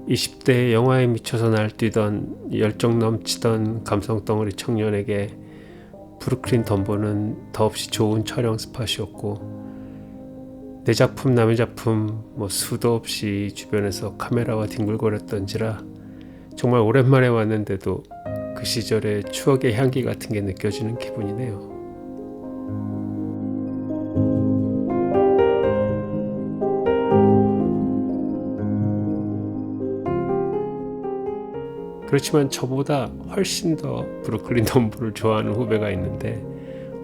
20대의 영화에 미쳐서 날뛰던 열정 넘치던 감성덩어리 청년에게 브루클린 덤보는 더없이 좋은 촬영 스팟이었고, 내 작품 남의 작품 수도 없이 주변에서 카메라와 뒹굴거렸던지라 정말 오랜만에 왔는데도 그 시절의 추억의 향기 같은 게 느껴지는 기분이네요. 그렇지만 저보다 훨씬 더 브루클린 덤보를 좋아하는 후배가 있는데,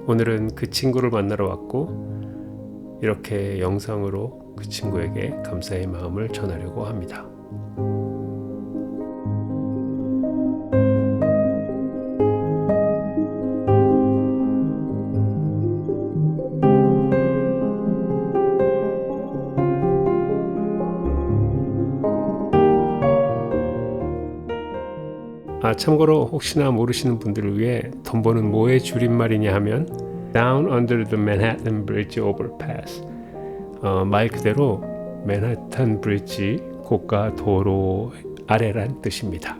오늘은 그 친구를 만나러 왔고 이렇게 영상으로 그 친구에게 감사의 마음을 전하려고 합니다. 참고로 혹시나 모르시는 분들을 위해 덤보는 뭐의 줄임말이냐 하면 Down Under the Manhattan Bridge Overpass, 말 그대로 맨하탄 브리지 고가 도로 아래란 뜻입니다.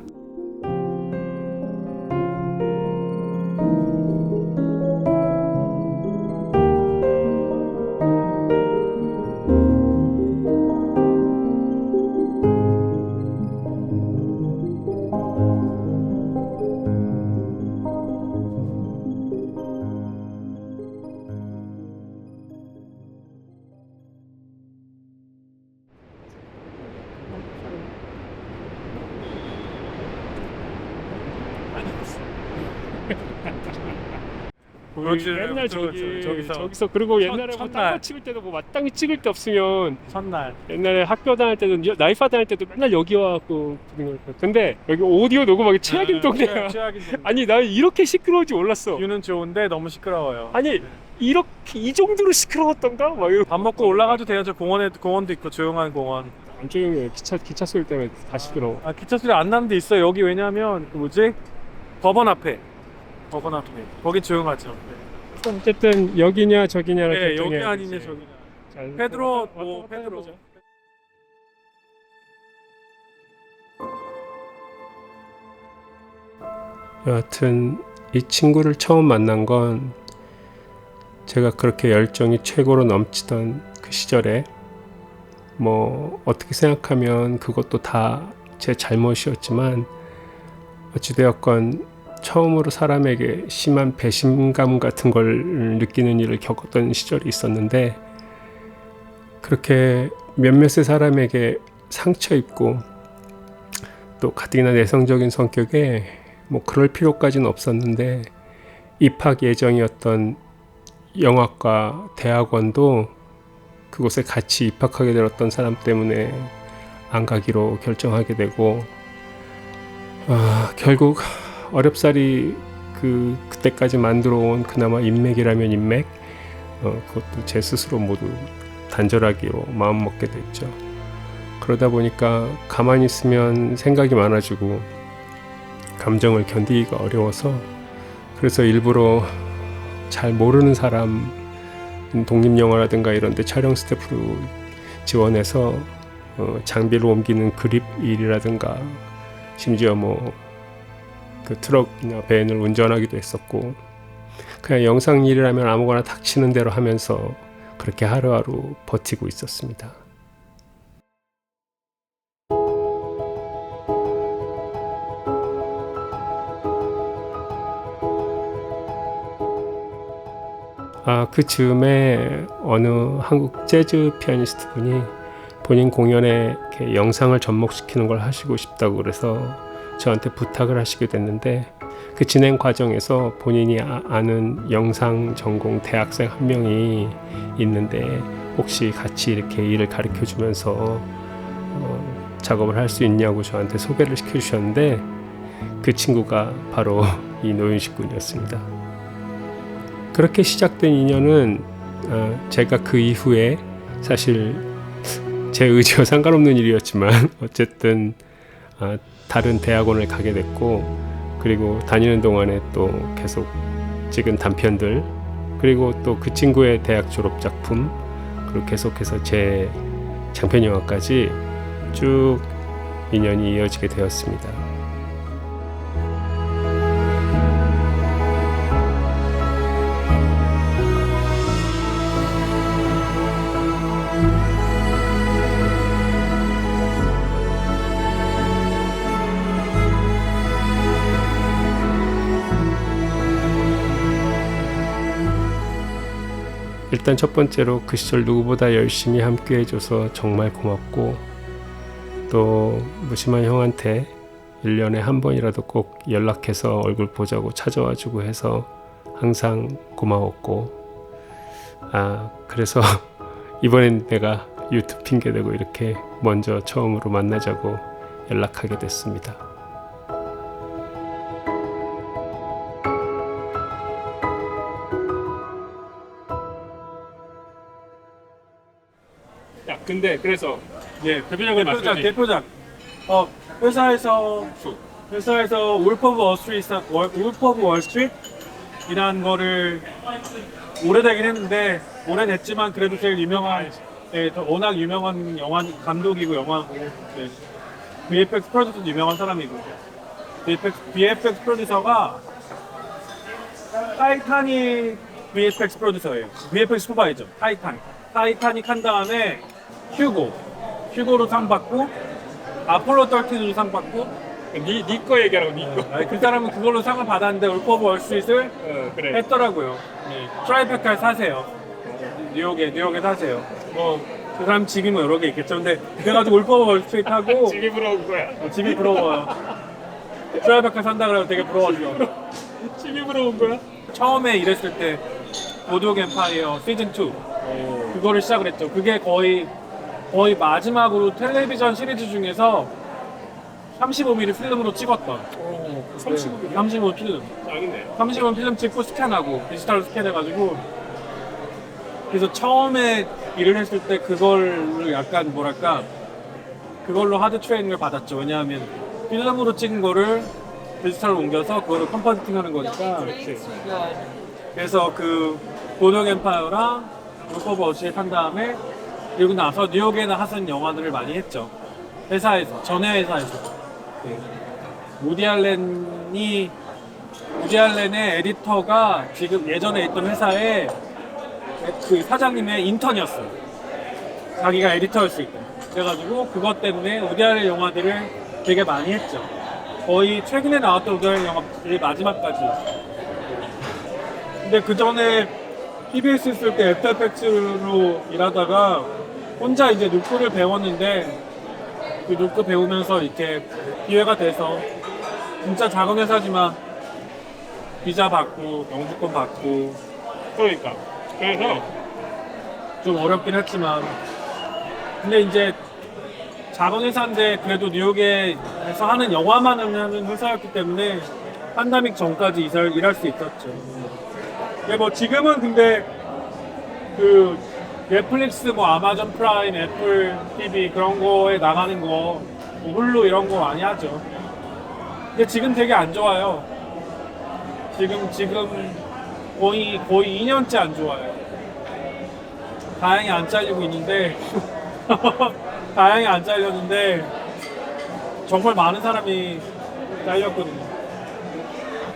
맨날 저기서 그리고 옛날에 땅 찍을 때도 마땅히 찍을 데 없으면 첫날 옛날에 학교 다닐 때도 나이파 다닐 때도 맨날 여기 와갖고 근데 여기 오디오 녹음하기 최악인 동네야. 아니 나 이렇게 시끄러울 줄 몰랐어. 뷰는 좋은데 너무 시끄러워요. 아니 이렇게 이 정도로 시끄러웠던가? 밥 먹고 올라가도 돼요. 저 공원도 있고 조용한 공원. 안 조용해. 기차 소리 때문에 다 시끄러워. 기차 소리 안 나는 데 있어요. 여기 왜냐면 법원 앞에 거긴 조용하죠. 어쨌든 여기냐 저기냐를 네, 결정해. 여기 아니냐 저기냐. 페드로 페드로. 여하튼 이 친구를 처음 만난 건 제가 그렇게 열정이 최고로 넘치던 그 시절에 어떻게 생각하면 그것도 다 제 잘못이었지만 어찌되었건 처음으로 사람에게 심한 배신감 같은 걸 느끼는 일을 겪었던 시절이 있었는데, 그렇게 몇몇의 사람에게 상처 입고 또 가뜩이나 내성적인 성격에 그럴 필요까지는 없었는데, 입학 예정이었던 영화과 대학원도 그곳에 같이 입학하게 되었던 사람 때문에 안 가기로 결정하게 되고, 결국 어렵사리 그때까지 만들어 온 그나마 인맥이라면 인맥, 그것도 제 스스로 모두 단절하기로 마음먹게 됐죠. 그러다 보니까 가만히 있으면 생각이 많아지고 감정을 견디기가 어려워서, 그래서 일부러 잘 모르는 사람 독립영화라든가 이런 데 촬영 스태프로 지원해서 장비를 옮기는 그립 일이라든가, 심지어 그 트럭이나 밴을 운전하기도 했었고, 그냥 영상 일이라면 아무거나 닥치는 대로 하면서 그렇게 하루하루 버티고 있었습니다. 그 즈음에 어느 한국 재즈 피아니스트 분이 본인 공연에 이렇게 영상을 접목시키는 걸 하시고 싶다고 그래서 저한테 부탁을 하시게 됐는데, 그 진행 과정에서 본인이 아는 영상 전공 대학생 한 명이 있는데 혹시 같이 이렇게 일을 가르쳐 주면서 작업을 할 수 있냐고 저한테 소개를 시켜주셨는데, 그 친구가 바로 이 노윤식 군이었습니다. 그렇게 시작된 인연은 제가 그 이후에 사실 제 의지와 상관없는 일이었지만 어쨌든 다른 대학원을 가게 됐고, 그리고 다니는 동안에 또 계속 찍은 단편들, 그리고 또 그 친구의 대학 졸업 작품, 그리고 계속해서 제 장편 영화까지 쭉 인연이 이어지게 되었습니다. 일단 첫 번째로 그 시절 누구보다 열심히 함께 해줘서 정말 고맙고, 또 무심한 형한테 1년에 한 번이라도 꼭 연락해서 얼굴 보자고 찾아와 주고 해서 항상 고마웠고, 그래서 이번엔 내가 유튜브 핑계대고 이렇게 먼저 처음으로 만나자고 연락하게 됐습니다. 야, 근데 그래서 대표적인 대표작. 회사에서 울프 오브 월스트리트이라는 거를 오래되긴 했는데, 오래됐지만 그래도 제일 유명한, 워낙 유명한 영화 감독이고 영화고, VFX 프로듀서도 유명한 사람이고, VFX 프로듀서가 타이타닉 VFX 프로듀서예요. VFX 슈퍼바이저 타이타닉 한 다음에 휴고로 상 받고, 아폴로 13으로 상 받고. 네 거 얘기하라고. 네 거. 그 사람은 그걸로 상을 받았는데 울프 오브 월스트리트를 그래. 했더라고요. 트라이베카에 사세요. 뉴욕에 사세요. 그 사람 집이 여러 개 있겠죠. 근데 그래가지고 울프 오브 월스트리트 하고 집이 부러운 거야. 집이 부러워요. 트라이베카 산다 그래서 되게 부러워지죠. 집이 부러운 거야? 처음에 일했을 때 보드옥 엠파이어 시즌 2 그거를 시작을 했죠. 그게 거의 마지막으로 텔레비전 시리즈 중에서 35mm 필름으로 찍었던 35mm 필름. 짱이네. 35mm 필름 찍고 스캔하고 디지털로 스캔해가지고, 그래서 처음에 일을 했을 때 그걸 약간 그걸로 하드 트레이닝을 받았죠. 왜냐하면 필름으로 찍은 거를 디지털로 옮겨서 그거를 컴포지팅 하는 거니까. 그래서 그 보드옥 엠파이어랑 울프 오브 월스트리트 한 다음에, 그리고 나서 뉴욕에나 하선 영화들을 많이 했죠. 전에 회사에서. 우디 알렌의 에디터가 지금 예전에 있던 회사의 그 사장님의 인턴이었어요. 자기가 에디터였을 때. 그래가지고 그것 때문에 우디 알렌 영화들을 되게 많이 했죠. 거의 최근에 나왔던 우디 알렌 영화들이 마지막까지. 근데 그 전에 TBS 있을 때 애프터 에펙츠로 일하다가 혼자 이제 누크를 배웠는데, 그 누크 배우면서 이렇게 기회가 돼서 진짜 작은 회사지만 비자 받고 영주권 받고, 그러니까. 그래서 좀 어렵긴 했지만, 근데 이제 작은 회사인데 그래도 뉴욕에서 하는 영화만 하는 회사였기 때문에 팬데믹 전까지 일할 수 있었죠. 근데 지금은 근데 그 넷플릭스, 아마존 프라임, 애플 TV 그런 거에 나가는 거, 홀로 이런 거 많이 하죠. 근데 지금 되게 안 좋아요. 지금 거의 2년째 안 좋아요. 다행히 안 잘리고 있는데 다행히 안 잘렸는데 정말 많은 사람이 잘렸거든요.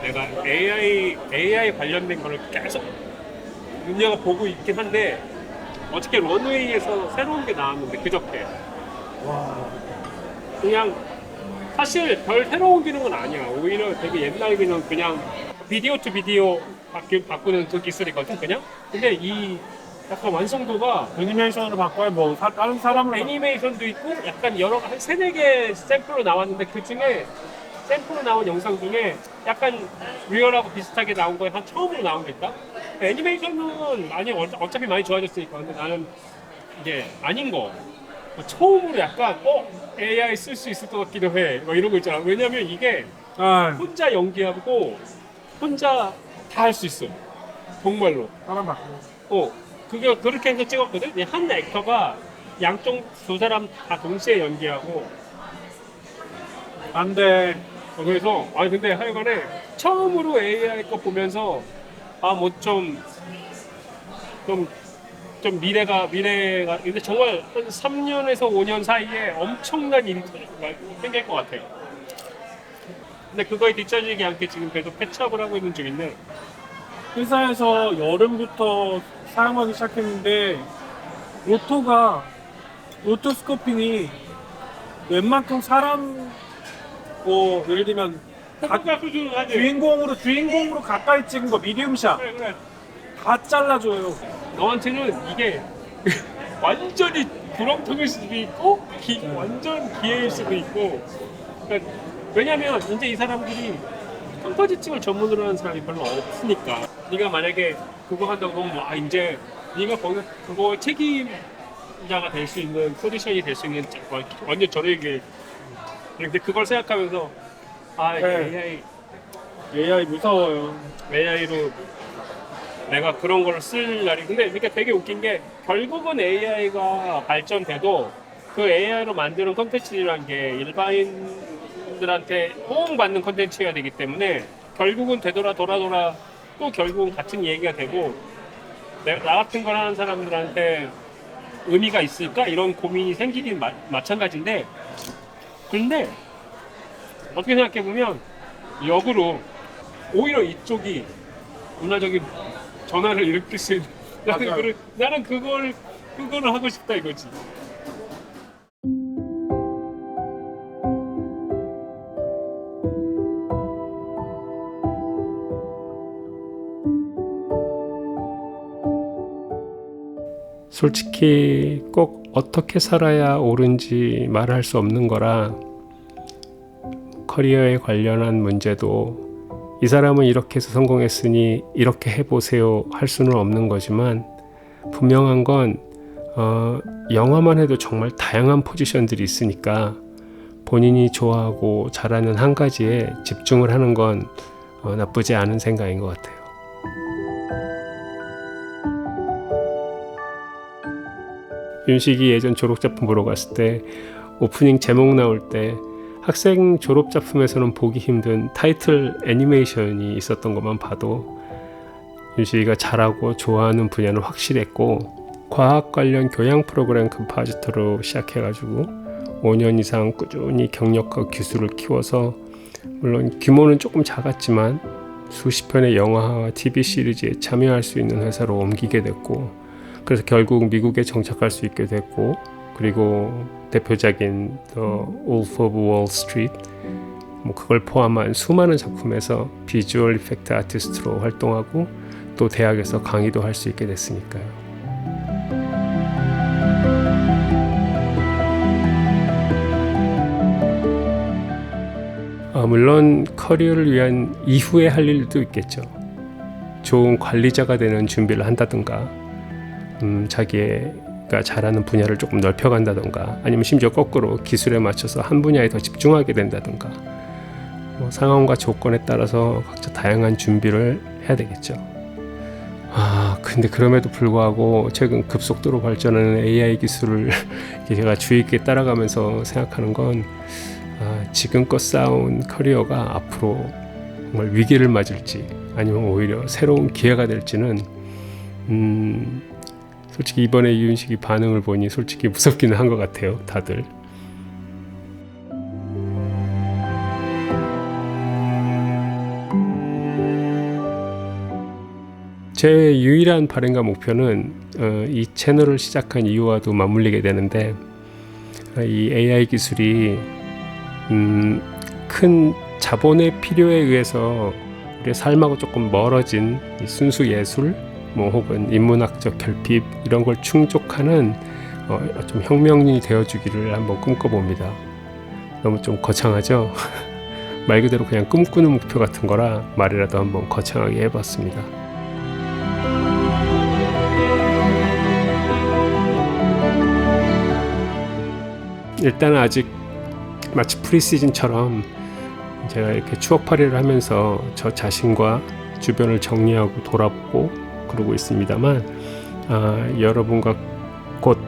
내가 AI 관련된 거를 계속 눈여겨보고 있긴 한데, 어저께 런웨이에서 새로운 게 나왔는데 그저께. 그냥 사실 별 새로운 기능은 아니야. 오히려 되게 옛날 기능, 그냥 비디오 투 비디오 바꾸는 그 기술이거든 그냥. 근데 이 약간 완성도가 애니메이션으로 바꿔야 다른 사람으로 애니메이션도 있고 약간 여러 한 3-4개 샘플로 나왔는데, 그 중에 샘플로 나온 영상 중에 약간 리얼하고 비슷하게 나온 거에 한 처음으로 나온 게 있다? 애니메이션은 많이 어차피 많이 좋아졌으니까. 근데 나는 이게 아닌 거, 처음으로 약간 AI 쓸 수 있을 것 같기도 해, 이런 거 있잖아. 왜냐면 이게 혼자 연기하고 혼자 다 할 수 있어, 정말로. 사람 바꾸고. 그게 그렇게 해서 찍었거든. 한 액터가 양쪽 두 사람 다 동시에 연기하고. 안 돼. 그래서 근데 하여간에 처음으로 AI 거 보면서 좀 좀 미래가 근데 정말 한 3년에서 5년 사이에 엄청난 일이 생길 것 같아요. 근데 그거에 뒤처지지 않게 지금 계속 패치업을 하고 있는 중인데 회사에서 여름부터 사용하기 시작했는데 로토스코핑이 웬만큼 사람 뭐 예를 들면 수준은 하지. 주인공으로 가까이 찍은 거 미디움샷 그래. 다 잘라줘요. 너한테는 이게 완전히 구렁텅일 수도 있고 완전 기회일 수도 있고 그러니까 왜냐면 이제 이 사람들이 컴포지팅을 전문으로 하는 사람이 별로 없으니까 네가 만약에 그거 한다고 하면 이제 네가 거기 그거 책임자가 될 수 있는 포지션이 될 수 있는 완전 저에게 근데 그걸 생각하면서 네. AI 무서워요. AI로 내가 그런 걸 쓸 날이 근데 이게 되게 웃긴 게 결국은 AI가 발전돼도 그 AI로 만드는 콘텐츠라는 게 일반인들한테 호응받는 콘텐츠가 되기 때문에 결국은 되돌아 돌아 또 결국은 같은 얘기가 되고 나 같은 걸 하는 사람들한테 의미가 있을까? 이런 고민이 생기긴 마찬가지인데 근데 어떻게 생각해보면 역으로 오히려 이쪽이 문화적인 전환을 일으킬 수 있는 나는 그거를 하고 싶다 이거지. 솔직히 꼭 어떻게 살아야 옳은지 말할 수 없는 거라 커리어에 관련한 문제도 이 사람은 이렇게 해서 성공했으니 이렇게 해보세요 할 수는 없는 거지만 분명한 건 영화만 해도 정말 다양한 포지션들이 있으니까 본인이 좋아하고 잘하는 한 가지에 집중을 하는 건 나쁘지 않은 생각인 것 같아요. 윤식이 예전 졸업작품 보러 갔을 때 오프닝 제목 나올 때 학생 졸업작품에서는 보기 힘든 타이틀 애니메이션이 있었던 것만 봐도 윤식이가 잘하고 좋아하는 분야는 확실했고 과학 관련 교양 프로그램 컴포지터로 시작해가지고 5년 이상 꾸준히 경력과 기술을 키워서 물론 규모는 조금 작았지만 수십 편의 영화와 TV 시리즈에 참여할 수 있는 회사로 옮기게 됐고 그래서 결국 미국에 정착할 수 있게 됐고 그리고 대표작인 The Wolf of Wall Street 뭐 그걸 포함한 수많은 작품에서 비주얼 이펙트 아티스트로 활동하고 또 대학에서 강의도 할 수 있게 됐으니까요. 물론 커리어를 위한 이후에 할 일도 있겠죠. 좋은 관리자가 되는 준비를 한다든가 자기가 잘하는 분야를 조금 넓혀간다든가 아니면 심지어 거꾸로 기술에 맞춰서 한 분야에 더 집중하게 된다든가 상황과 조건에 따라서 각자 다양한 준비를 해야 되겠죠. 근데 그럼에도 불구하고 최근 급속도로 발전하는 AI 기술을 제가 주의 있게 따라가면서 생각하는 건 지금껏 쌓아온 커리어가 앞으로 정말 위기를 맞을지 아니면 오히려 새로운 기회가 될지는 솔직히 이번에 이윤식이 반응을 보니 솔직히 무섭기는 한 것 같아요, 다들. 제 유일한 바람과 목표는 이 채널을 시작한 이유와도 맞물리게 되는데 이 AI 기술이 큰 자본의 필요에 의해서 우리의 삶하고 조금 멀어진 이 순수 예술 뭐 혹은 인문학적 결핍 이런 걸 충족하는 좀 혁명이 되어주기를 한번 꿈꿔봅니다. 너무 좀 거창하죠? 말 그대로 그냥 꿈꾸는 목표 같은 거라 말이라도 한번 거창하게 해봤습니다. 일단 아직 마치 프리시즌처럼 제가 이렇게 추억팔이를 하면서 저 자신과 주변을 정리하고 돌아보고 그러고 있습니다만 여러분과 곧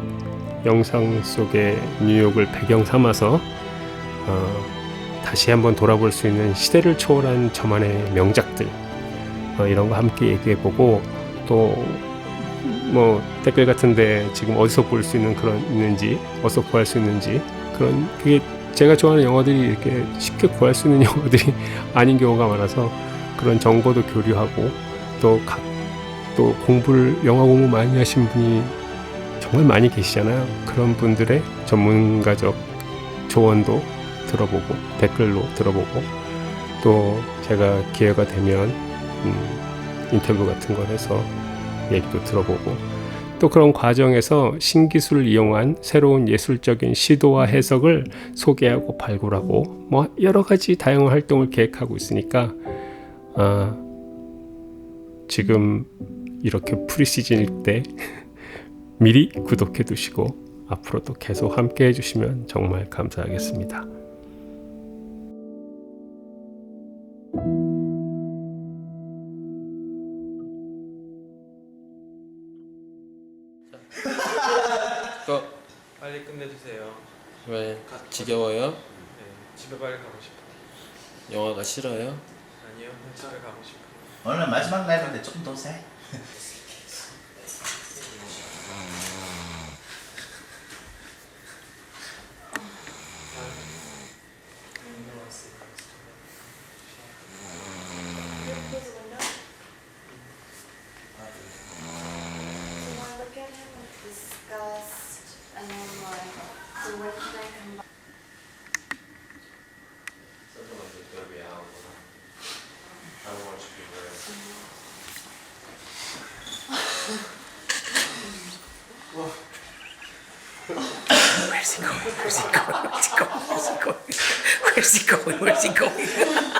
영상 속의 뉴욕을 배경 삼아서 다시 한번 돌아볼 수 있는 시대를 초월한 저만의 명작들 이런 거 함께 얘기해보고 또 뭐 댓글 같은데 지금 어디서 볼 수 있는 그런 있는지, 어디서 구할 수 있는지 그런 그게 제가 좋아하는 영화들이 이렇게 쉽게 구할 수 있는 영화들이 아닌 경우가 많아서 그런 정보도 교류하고 또 영화 공부 많이 하신 분이 정말 많이 계시잖아요. 그런 분들의 전문가적 조언도 들어보고 댓글로 들어보고 또 제가 기회가 되면 인터뷰 같은 걸 해서 얘기도 들어보고 또 그런 과정에서 신기술을 이용한 새로운 예술적인 시도와 해석을 소개하고 발굴하고 뭐 여러 가지 다양한 활동을 계획하고 있으니까 지금 이렇게 프리시즌일 때 미리 구독해 두시고 앞으로도 계속 함께 해주시면 정말 감사하겠습니다. 빨리 끝내주세요. 왜? 지겨워요? 네, 집에 빨리 가고 싶어요. 영화가 싫어요? 아니요, 집에 가고 싶어요. 오늘 마지막 날인데 좀 더 세. Look at him with disgust and I'm like, so when can I come back? Where's he going? Where's he going? Where's he going? Where's he going? Where's he going?